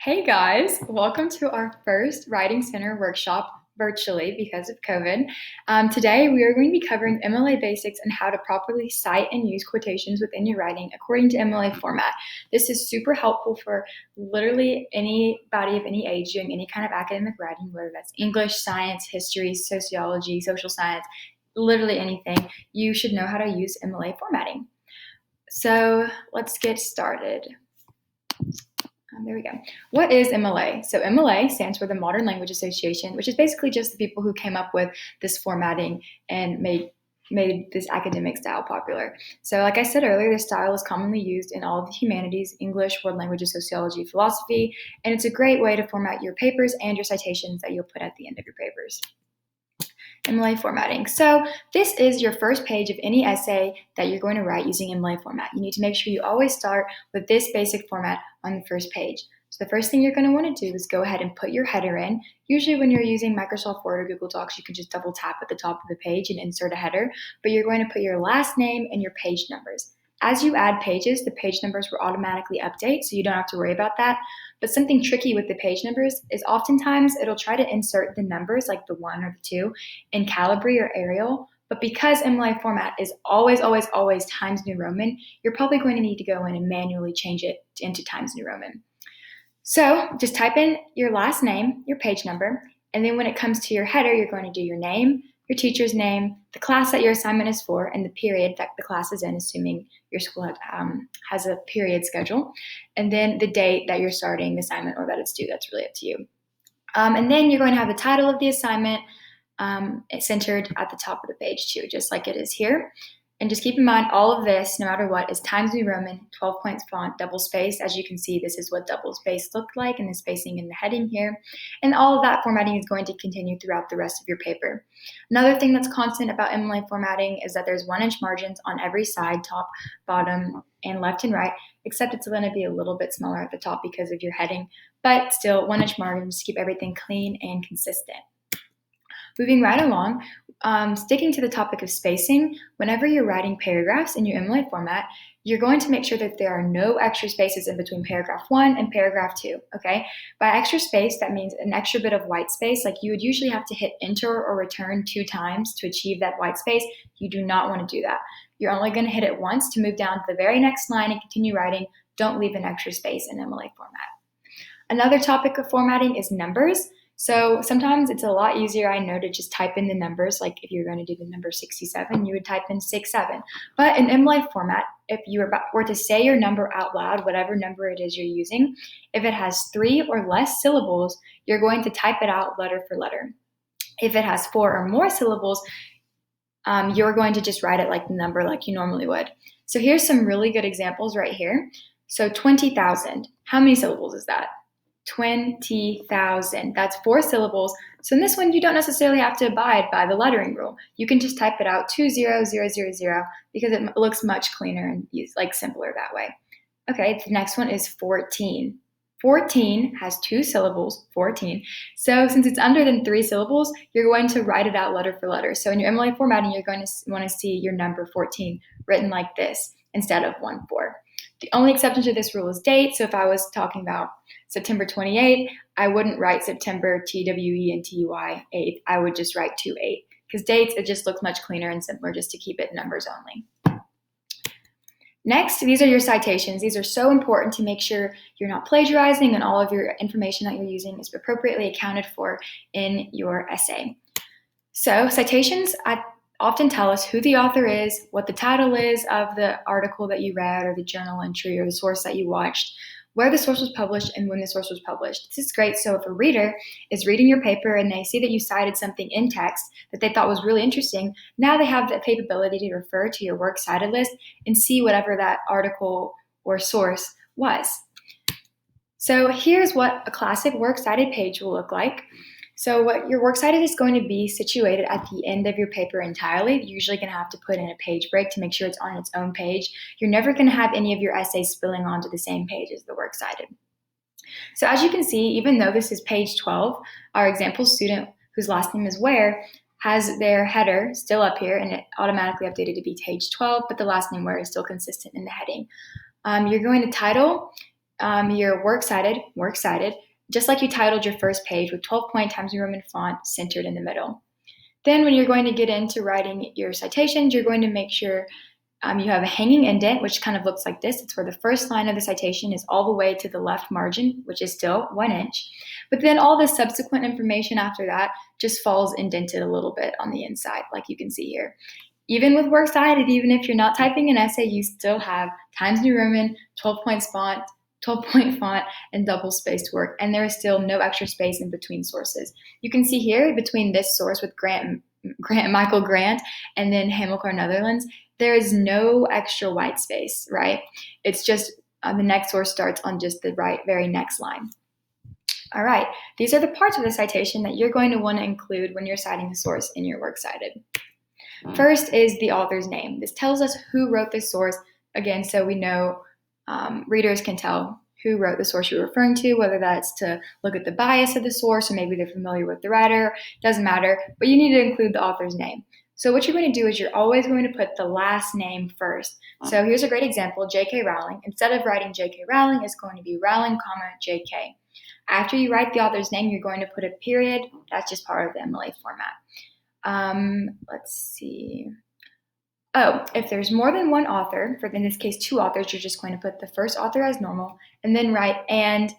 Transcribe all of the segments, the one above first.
Hey guys, welcome to our first Writing Center workshop virtually because of COVID. Today we are going to be covering MLA basics and how to properly cite and use quotations within your writing according to MLA format. This is super helpful for literally anybody of any age doing any kind of academic writing, whether that's English, science, history, sociology, social science, literally anything. You should know how to use MLA formatting. So let's get started. There we go. What is MLA? So MLA stands for the Modern Language Association, which is basically just the people who came up with this formatting and made this academic style popular. So like I said earlier, this style is commonly used in all of the humanities, English, world languages, sociology, philosophy, and it's a great way to format your papers and your citations that you'll put at the end of your papers. MLA formatting. So this is your first page of any essay that you're going to write using MLA format. You need to make sure you always start with this basic format on the first page. So the first thing you're going to want to do is go ahead and put your header in. Usually when you're using Microsoft Word or Google Docs, you can just double tap at the top of the page and insert a header, but you're going to put your last name and your page numbers. As you add pages, the page numbers will automatically update, so you don't have to worry about that. But something tricky with the page numbers is oftentimes it'll try to insert the numbers, like the 1 or the 2, in Calibri or Arial. But because MLA format is always Times New Roman, you're probably going to need to go in and manually change it into Times New Roman. So just type in your last name, your page number, and then when it comes to your header, you're going to do your name, your teacher's name, the class that your assignment is for, and the period that the class is in, assuming your school has a period schedule, and then the date that you're starting the assignment or that it's due. That's really up to you. And then you're going to have the title of the assignment centered at the top of the page too, just like it is here. And just keep in mind, all of this, no matter what, is Times New Roman, 12 points font, double space. As you can see, this is what double space looked like and the spacing in the heading here. And all of that formatting is going to continue throughout the rest of your paper. Another thing that's constant about MLA formatting is that there's 1-inch margins on every side, top, bottom, and left and right, except it's going to be a little bit smaller at the top because of your heading, but still 1-inch margins to keep everything clean and consistent. Moving right along, sticking to the topic of spacing, whenever you're writing paragraphs in your MLA format, you're going to make sure that there are no extra spaces in between paragraph 1 and paragraph 2, okay? By extra space, that means an extra bit of white space. Like you would usually have to hit enter or return 2 times to achieve that white space. You do not want to do that. You're only going to hit it once to move down to the very next line and continue writing. Don't leave an extra space in MLA format. Another topic of formatting is numbers. So sometimes it's a lot easier, I know, to just type in the numbers. Like if you're going to do the number 67, you would type in 67. But in MLA format, if you were to say your number out loud, whatever number it is you're using, if it has 3 or less syllables, you're going to type it out letter for letter. If it has 4 or more syllables, you're going to just write it like the number like you normally would. So here's some really good examples right here. So 20,000, how many syllables is that? 20,000. That's 4 syllables. So in this one, you don't necessarily have to abide by the lettering rule. You can just type it out 20000 because it looks much cleaner and simpler that way. Okay, the next one is 14. 14 has 2 syllables, 14. So since it's under than 3 syllables, you're going to write it out letter for letter. So in your MLA formatting, you're going to want to see your number 14 written like this instead of 14. The only exception to this rule is date. So if I was talking about September 28th, I wouldn't write September TWENTY 8th. I would just write 28 because dates, it just looks much cleaner and simpler just to keep it numbers only. Next, these are your citations. These are so important to make sure you're not plagiarizing and all of your information that you're using is appropriately accounted for in your essay. So citations, often tell us who the author is, what the title is of the article that you read or the journal entry or the source that you watched, where the source was published, and when the source was published. This is great. So if a reader is reading your paper and they see that you cited something in text that they thought was really interesting, now they have the capability to refer to your works cited list and see whatever that article or source was. So here's what a classic works cited page will look like. So what your works cited is going to be situated at the end of your paper entirely. You're usually going to have to put in a page break to make sure it's on its own page. You're never going to have any of your essays spilling onto the same page as the works cited. So as you can see, even though this is page 12, our example student whose last name is Ware has their header still up here and it automatically updated to be page 12, but the last name Ware is still consistent in the heading. You're going to title your works cited, just like you titled your first page with 12-point Times New Roman font centered in the middle. Then when you're going to get into writing your citations, you're going to make sure you have a hanging indent, which kind of looks like this. It's where the first line of the citation is all the way to the left margin, which is still 1 inch. But then all the subsequent information after that just falls indented a little bit on the inside, like you can see here. Even with works cited, even if you're not typing an essay, you still have Times New Roman, 12-point font, 12-point font, and double-spaced work, and there is still no extra space in between sources. You can see here between this source with Michael Grant and then Hamilcar Netherlands, there is no extra white space, right? It's just the next source starts on just the very next line. All right, these are the parts of the citation that you're going to want to include when you're citing a source in your works cited. First is the author's name. This tells us who wrote this source, again, so we know readers can tell who wrote the source you're referring to, whether that's to look at the bias of the source or maybe they're familiar with the writer, doesn't matter, but you need to include the author's name. So what you're going to do is you're always going to put the last name first. So here's a great example, J.K. Rowling. Instead of writing J.K. Rowling, it's going to be Rowling, J.K. After you write the author's name, you're going to put a period. That's just part of the MLA format. Let's see. Oh, if there's more than one author, in this case 2 authors, you're just going to put the first author as normal and then write and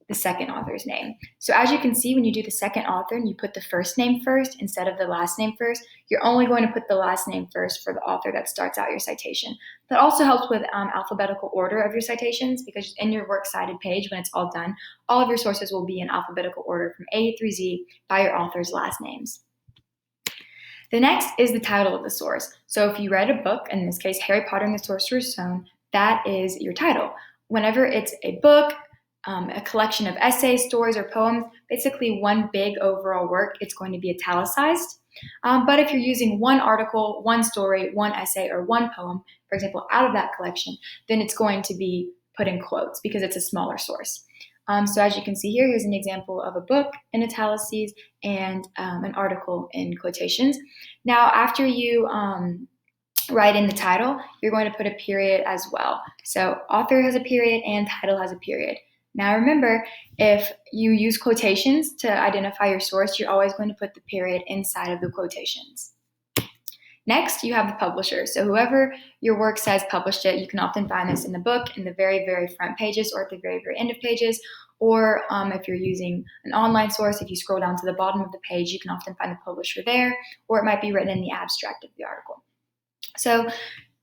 the second author's name. So as you can see, when you do the second author and you put the first name first instead of the last name first, you're only going to put the last name first for the author that starts out your citation. That also helps with alphabetical order of your citations, because in your works cited page, when it's all done, all of your sources will be in alphabetical order from A through Z by your author's last names. The next is the title of the source. So if you read a book, in this case, Harry Potter and the Sorcerer's Stone, that is your title. Whenever it's a book, a collection of essays, stories, or poems, basically one big overall work, it's going to be italicized. But if you're using one article, one story, one essay, or one poem, for example, out of that collection, then it's going to be put in quotes because it's a smaller source. So as you can see here, here's an example of a book in italices and an article in quotations. Now, after you write in the title, you're going to put a period as well. So author has a period and title has a period. Now remember, if you use quotations to identify your source, you're always going to put the period inside of the quotations. Next, you have the publisher. So whoever your work says published it, you can often find this in the book in the very, very front pages or at the very, very end of pages. Or if you're using an online source, if you scroll down to the bottom of the page, you can often find the publisher there, or it might be written in the abstract of the article. So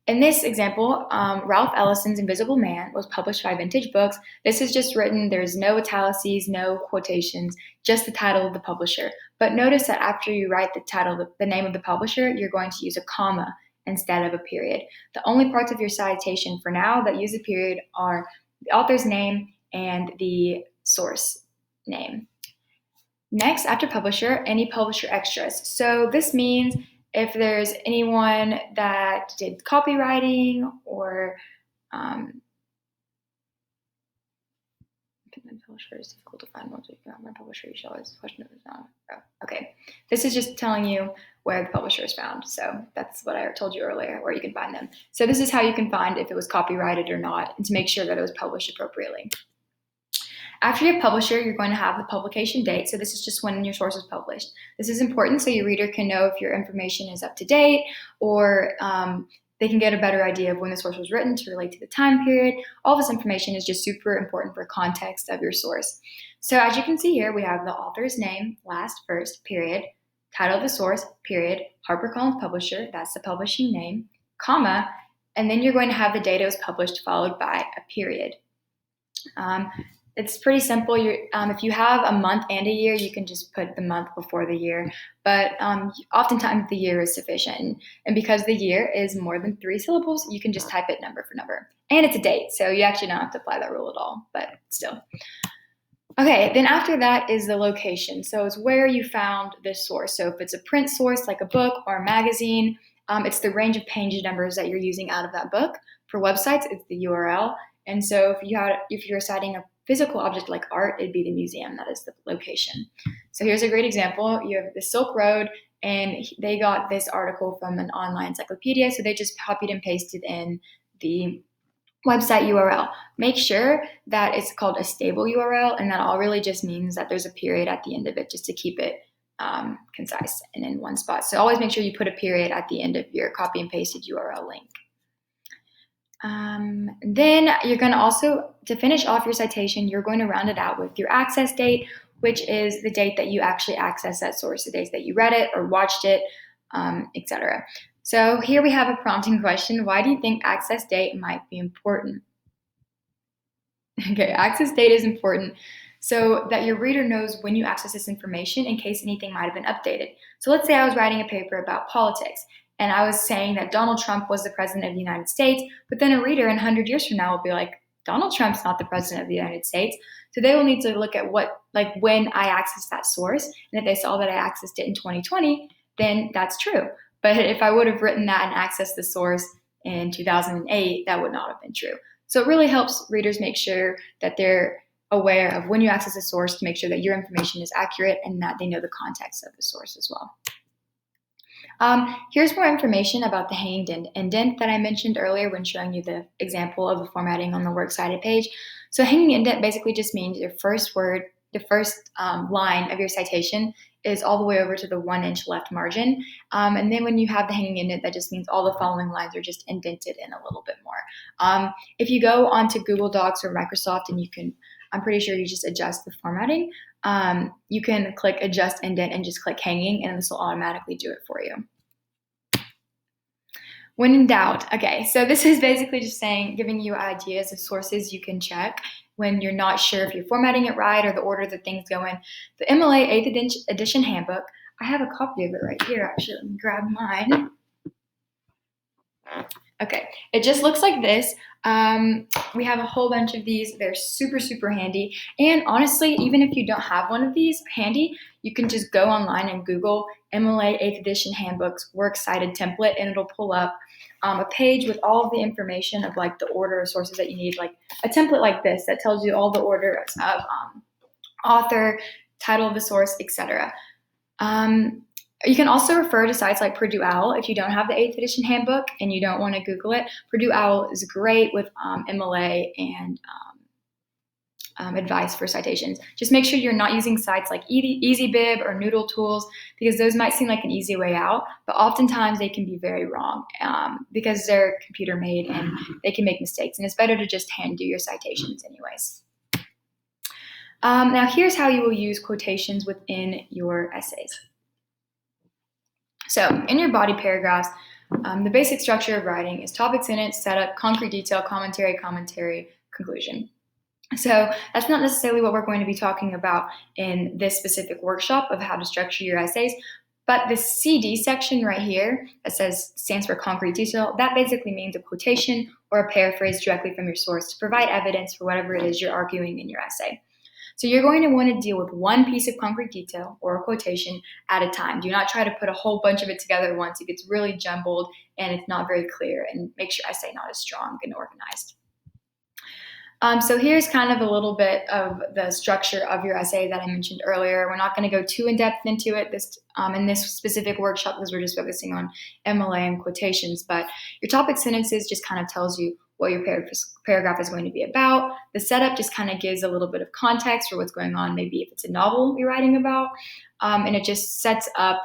in this example, Ralph Ellison's Invisible Man was published by Vintage Books. This is just written, there's no italices, no quotations, just the title of the publisher. But notice that after you write the title, the name of the publisher, you're going to use a comma instead of a period. The only parts of your citation for now that use a period are the author's name and the source name. Next, after publisher, any publisher extras. So this means if there's anyone that did copywriting or publisher is difficult to find once you got my publisher, you should always question if it's not. Oh, okay, this is just telling you where the publisher is found. So that's what I told you earlier, where you can find them. So this is how you can find if it was copyrighted or not, and to make sure that it was published appropriately. After your publisher, you're going to have the publication date. So this is just when your source was published. This is important so your reader can know if your information is up to date, or they can get a better idea of when the source was written to relate to the time period. All this information is just super important for context of your source. So as you can see here, we have the author's name, last, first, period, title of the source, period, HarperCollins publisher, that's the publishing name, comma, and then you're going to have the date it was published followed by a period. It's pretty simple. If you have a month and a year, you can just put the month before the year. But oftentimes the year is sufficient. And because the year is more than 3 syllables, you can just type it number for number. And it's a date, so you actually don't have to apply that rule at all, but still. Okay, then after that is the location. So it's where you found this source. So if it's a print source like a book or a magazine, it's the range of page numbers that you're using out of that book. For websites, it's the URL. And so if you're citing a physical object like art, it'd be the museum. That is the location. So here's a great example. You have the Silk Road, and they got this article from an online encyclopedia. So they just copied and pasted in the website URL. Make sure that it's called a stable URL, and that all really just means that there's a period at the end of it just to keep it concise and in one spot. So always make sure you put a period at the end of your copy and pasted URL link. Then you're going to also, to finish off your citation, you're going to round it out with your access date, which is the date that you actually access that source, the dates that you read it or watched it, etc. So here we have a prompting question. Why do you think access date might be important? Okay, access date is important so that your reader knows when you access this information in case anything might have been updated. So let's say I was writing a paper about politics and I was saying that Donald Trump was the president of the United States, but then a reader in 100 years from now will be like, Donald Trump's not the president of the United States. So they will need to look at when I accessed that source, and if they saw that I accessed it in 2020, then that's true. But if I would have written that and accessed the source in 2008, that would not have been true. So it really helps readers make sure that they're aware of when you access a source to make sure that your information is accurate and that they know the context of the source as well. Here's more information about the hanging indent that I mentioned earlier when showing you the example of the formatting on the works cited page. So hanging indent basically just means your first word, the first line of your citation is all the way over to the 1 inch left margin. And then when you have the hanging indent, that just means all the following lines are just indented in a little bit more. If you go onto Google Docs or Microsoft and I'm pretty sure you just adjust the formatting, you can click adjust indent and just click hanging, and this will automatically do it for you. When in doubt, okay, so this is basically just giving you ideas of sources you can check when you're not sure if you're formatting it right or the order that things go in. The MLA 8th edition handbook, I have a copy of it right here, actually. Let me grab mine. Okay, it just looks like this. We have a whole bunch of these. They're super, super handy. And honestly, even if you don't have one of these handy, you can just go online and Google MLA 8th edition handbooks works cited template, and it'll pull up a page with all of the information of the order of sources that you need, like a template like this that tells you all the order of author, title of the source, etc. You can also refer to sites like Purdue OWL if you don't have the 8th edition handbook and you don't want to Google it. Purdue OWL is great with MLA and advice for citations. Just make sure you're not using sites like EasyBib or Noodle Tools, because those might seem like an easy way out, but oftentimes they can be very wrong because they're computer made and they can make mistakes, and it's better to just hand do your citations anyways. Now here's how you will use quotations within your essays. So in your body paragraphs, the basic structure of writing is topic, sentence, setup, concrete detail, commentary, conclusion. So that's not necessarily what we're going to be talking about in this specific workshop of how to structure your essays, but the CD section right here that stands for concrete detail, that basically means a quotation or a paraphrase directly from your source to provide evidence for whatever it is you're arguing in your essay. So you're going to want to deal with one piece of concrete detail or a quotation at a time. Do not try to put a whole bunch of it together at once. It gets really jumbled and it's not very clear, and makes your essay not as strong and organized. So here's kind of a little bit of the structure of your essay that I mentioned earlier. We're not going to go too in-depth into it in this specific workshop because we're just focusing on MLA and quotations, but your topic sentences just kind of tells you what your paragraph is going to be about. The setup just kind of gives a little bit of context for what's going on, maybe if it's a novel you're writing about, and it just sets up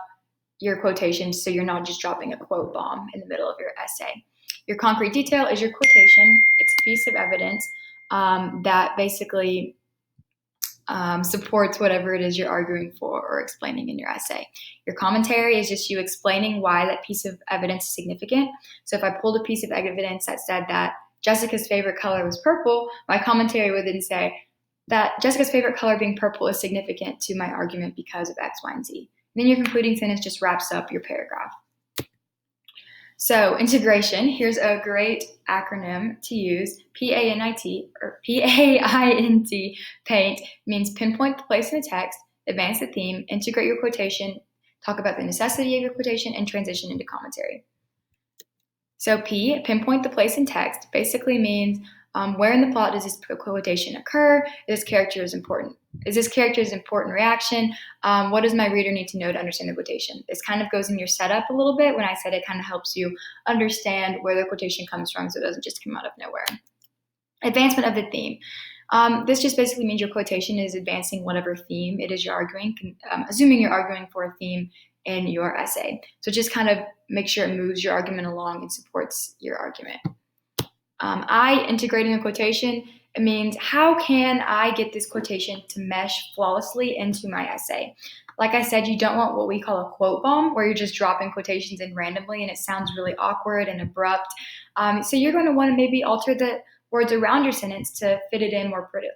your quotations so you're not just dropping a quote bomb in the middle of your essay. Your concrete detail is your quotation. It's a piece of evidence that basically supports whatever it is you're arguing for or explaining in your essay. Your commentary is just you explaining why that piece of evidence is significant. So if I pulled a piece of evidence that said that Jessica's favorite color was purple, my commentary would then say that Jessica's favorite color being purple is significant to my argument because of X, Y, and Z. And then your concluding sentence just wraps up your paragraph. So integration, here's a great acronym to use. PAINT, or PAINT, paint, means pinpoint the place in the text, advance the theme, integrate your quotation, talk about the necessity of your quotation, and transition into commentary. So P, pinpoint the place in text, basically means where in the plot does this quotation occur? Is this character's important reaction? What does my reader need to know to understand the quotation? This kind of goes in your setup a little bit. When I said it kind of helps you understand where the quotation comes from so it doesn't just come out of nowhere. Advancement of the theme. This just basically means your quotation is advancing whatever theme it is you're arguing, assuming you're arguing for a theme in your essay. So just kind of make sure it moves your argument along and supports your argument. Integrating a quotation, it means how can I get this quotation to mesh flawlessly into my essay? Like I said, you don't want what we call a quote bomb, where you're just dropping quotations in randomly and it sounds really awkward and abrupt. So you're going to want to maybe alter the words around your sentence to fit it in more pretty,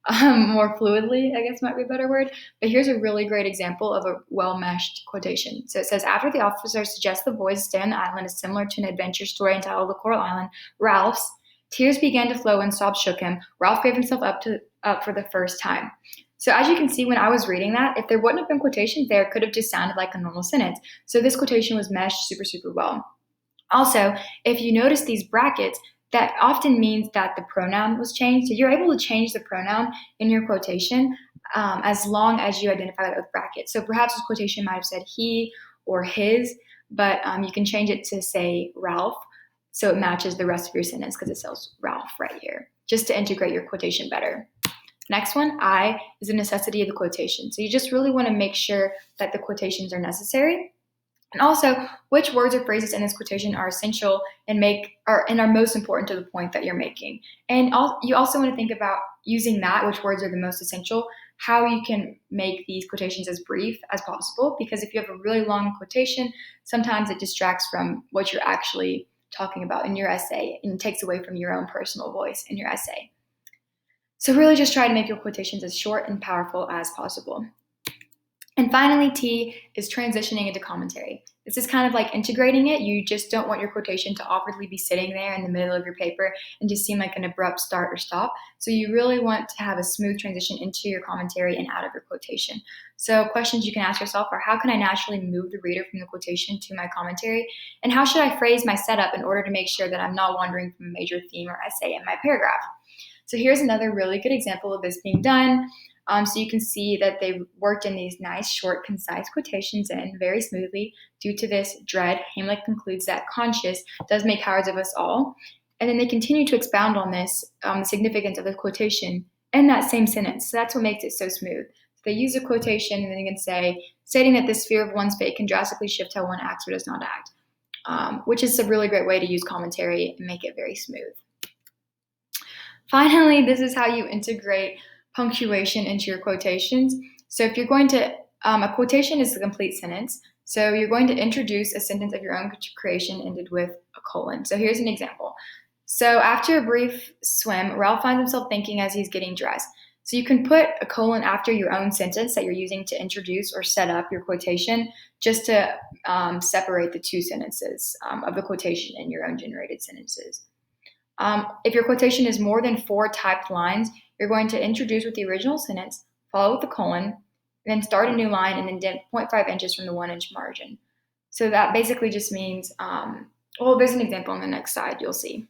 more fluidly, I guess might be a better word. But here's a really great example of a well-meshed quotation. So it says, after the officer suggests the boys stay on the island is similar to an adventure story entitled The Coral Island, Ralph's tears began to flow and sobs shook him. Ralph gave himself up for the first time. So as you can see, when I was reading that, if there wouldn't have been quotations there, it could have just sounded like a normal sentence. So this quotation was meshed super, super well. Also, if you notice these brackets, that often means that the pronoun was changed. So you're able to change the pronoun in your quotation as long as you identify that with brackets. So perhaps this quotation might have said he or his, but you can change it to say Ralph, so it matches the rest of your sentence because it says Ralph right here, just to integrate your quotation better. Next one, I, is a necessity of the quotation. So you just really want to make sure that the quotations are necessary. And also, which words or phrases in this quotation are essential and are most important to the point that you're making. And you also want to think about using that, which words are the most essential, how you can make these quotations as brief as possible. Because if you have a really long quotation, sometimes it distracts from what you're actually talking about in your essay and takes away from your own personal voice in your essay. So really just try to make your quotations as short and powerful as possible. And finally, T is transitioning into commentary. This is kind of like integrating it. You just don't want your quotation to awkwardly be sitting there in the middle of your paper and just seem like an abrupt start or stop. So you really want to have a smooth transition into your commentary and out of your quotation. So questions you can ask yourself are, how can I naturally move the reader from the quotation to my commentary? And how should I phrase my setup in order to make sure that I'm not wandering from a major theme or essay in my paragraph? So here's another really good example of this being done. So you can see that they worked in these nice, short, concise quotations in very smoothly. Due to this dread, Hamlet concludes that conscience does make cowards of us all. And then they continue to expound on this, the significance of the quotation in that same sentence. So that's what makes it so smooth. So they use a quotation and then you can say, stating that this fear of one's fate can drastically shift how one acts or does not act, which is a really great way to use commentary and make it very smooth. Finally, this is how you integrate punctuation into your quotations. So if you're going to, a quotation is a complete sentence. So you're going to introduce a sentence of your own creation ended with a colon. So here's an example. So after a brief swim, Ralph finds himself thinking as he's getting dressed. So you can put a colon after your own sentence that you're using to introduce or set up your quotation, just to separate the two sentences of the quotation in your own generated sentences. If your quotation is more than 4 typed lines, you're going to introduce with the original sentence, follow with the colon, then start a new line, and then dent 0.5 inches from the 1-inch margin. So that basically just means, there's an example on the next slide, you'll see.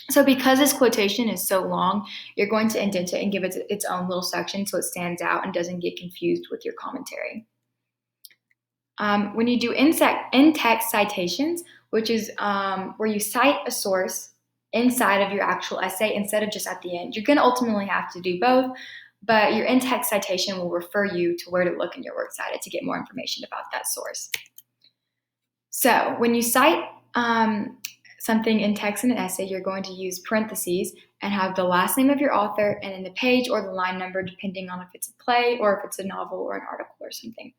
So because this quotation is so long, you're going to indent it and give it its own little section so it stands out and doesn't get confused with your commentary. When you do in-text citations, which is where you cite a source inside of your actual essay instead of just at the end. You're going to ultimately have to do both, but your in-text citation will refer you to where to look in your works cited to get more information about that source. So when you cite something in text in an essay, you're going to use parentheses and have the last name of your author and then the page or the line number, depending on if it's a play or if it's a novel or an article or something.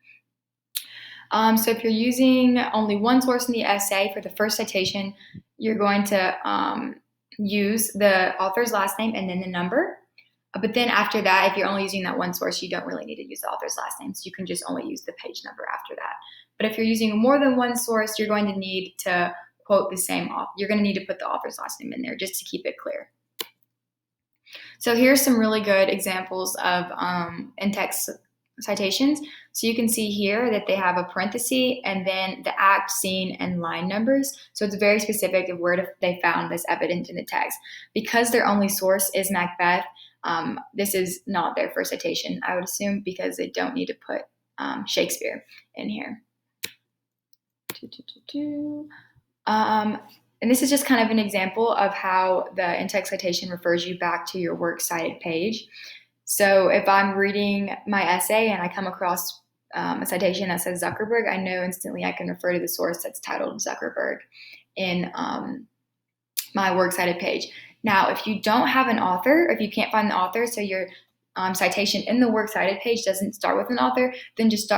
So if you're using only one source in the essay for the first citation, you're going to use the author's last name and then the number. But then after that, if you're only using that one source, you don't really need to use the author's last name. So you can just only use the page number after that. But if you're using more than one source, you're going to need to quote the same author. You're going to need to put the author's last name in there just to keep it clear. So here's some really good examples of in-text citations. So you can see here that they have a parenthesis and then the act, scene, and line numbers. So it's very specific of where they found this evidence in the text. Because their only source is Macbeth, this is not their first citation, I would assume, because they don't need to put Shakespeare in here. And this is just kind of an example of how the in-text citation refers you back to your works cited page. So if I'm reading my essay and I come across a citation that says Zuckerberg, I know instantly I can refer to the source that's titled Zuckerberg in my works cited page. Now, if you don't have an author, if you can't find the author, so your citation in the works cited page doesn't start with an author, then just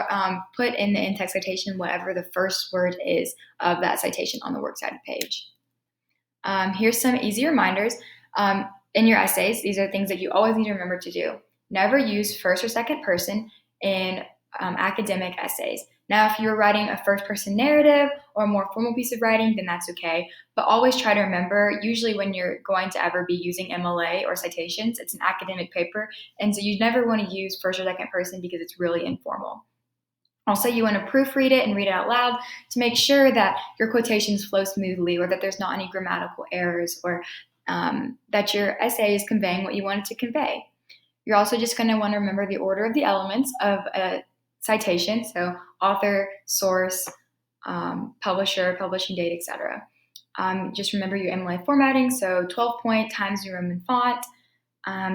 put in the in-text citation whatever the first word is of that citation on the works cited page. Here's some easy reminders. In your essays, these are things that you always need to remember to do. Never use first or second person in academic essays. Now, if you're writing a first person narrative or a more formal piece of writing, then that's okay. But always try to remember, usually when you're going to ever be using MLA or citations, it's an academic paper. And so you never want to use first or second person because it's really informal. Also, you want to proofread it and read it out loud to make sure that your quotations flow smoothly or that there's not any grammatical errors or that your essay is conveying what you want it to convey. You're also just going to want to remember the order of the elements of a citation, so author, source, publisher, publishing date, etc. Just remember your MLA formatting, so 12-point, Times New Roman font,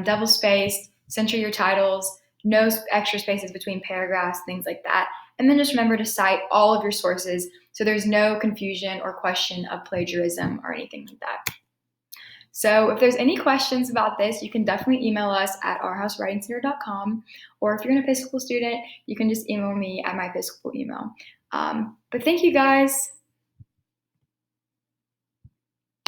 double spaced, center your titles, no extra spaces between paragraphs, things like that. And then just remember to cite all of your sources so there's no confusion or question of plagiarism or anything like that. So if there's any questions about this, you can definitely email us at ourhousewritingcenter.com, or if you're an Episcopal student, you can just email me at my Episcopal email. But thank you guys.